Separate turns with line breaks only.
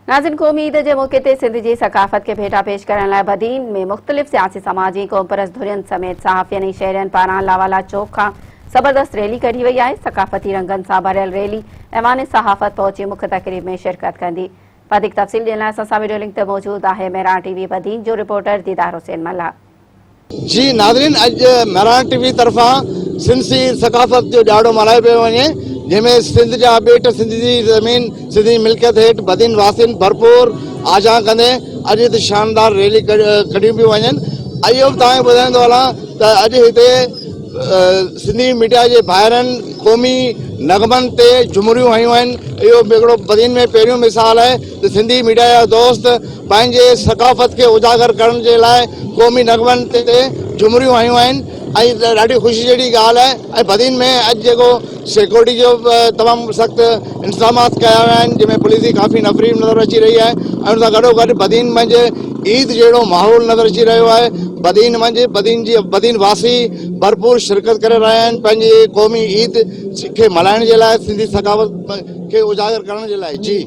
नाज़रीन, क़ौमी ईद के मौके ते सिंध जी सकाफ़त के भेटा पेश करण लाइ बदीन में मुख़्तलिफ़ सियासी समाजी क़ौमपरस्त धुरियुनि समेत सहाफ़ियनि ऐं शहरियनि पारां लावाला चौक खां ज़बरदस्त रैली कढी वई आहे। सकाफ़ती रंगनि सां भरियल रैली ऐवान सहाफ़त पहुची मुख्य तक़रीब में शिरकत कंदी। वधीक तफ़सील ॾियण लाइ असां सां वीडियो लिंक ते मौजूद आहे मलाह टीवी बदीन जो रिपोर्टर दीदार हुसैन मलाह।
जी नाज़रीन, अॼु मलाह टीवी तरफ़ां सिंधी सकाफ़त जो ॾियारो मल्हायो पियो वञे, जंहिंमें सिंध जा ॿेट, सिंध जी ज़मीन, सिंधी मिल्कियत हेठि बदीन वासियुनि भरपूर आजा कंदे अॼु हिते शानदार रैली कढियूं पियूं वञनि। इहो बि तव्हांखे ॿुधाईंदो हलां त अॼु हिते सिंधी मीडिया जे ॿाहिरनि क़ौमी नगमनि ते झुमरियूं हयूं आहिनि। इहो हिकिड़ो बदीन में पहिरियों मिसाल आहे त सिंधी मीडिया जा दोस्त पंहिंजे सकाफ़त खे उजागर करण जे लाइ क़ौमी नगमनि ते झुमरियूं हयूं आहिनि ऐं ॾाढी ख़ुशी जहिड़ी ॻाल्हि आहे। ऐं बदीन में अॼु जेको सिक्योरिटी जो तमामु सख़्तु इंतज़ामात कया विया आहिनि, जंहिंमें पुलिस जी काफ़ी नफ़री नज़र अची रही आहे ऐं उन सां गॾोगॾु बदीन मंझि ईद जहिड़ो माहौल नज़र अची रहियो आहे। बदीन मंझि बदीन वासी भरपूर शिरकत करे रहिया आहिनि पंहिंजी क़ौमी ईद खे मल्हाइण जे लाइ, सिंधी सकाफ़त खे उजागर करण जे लाइ। जी।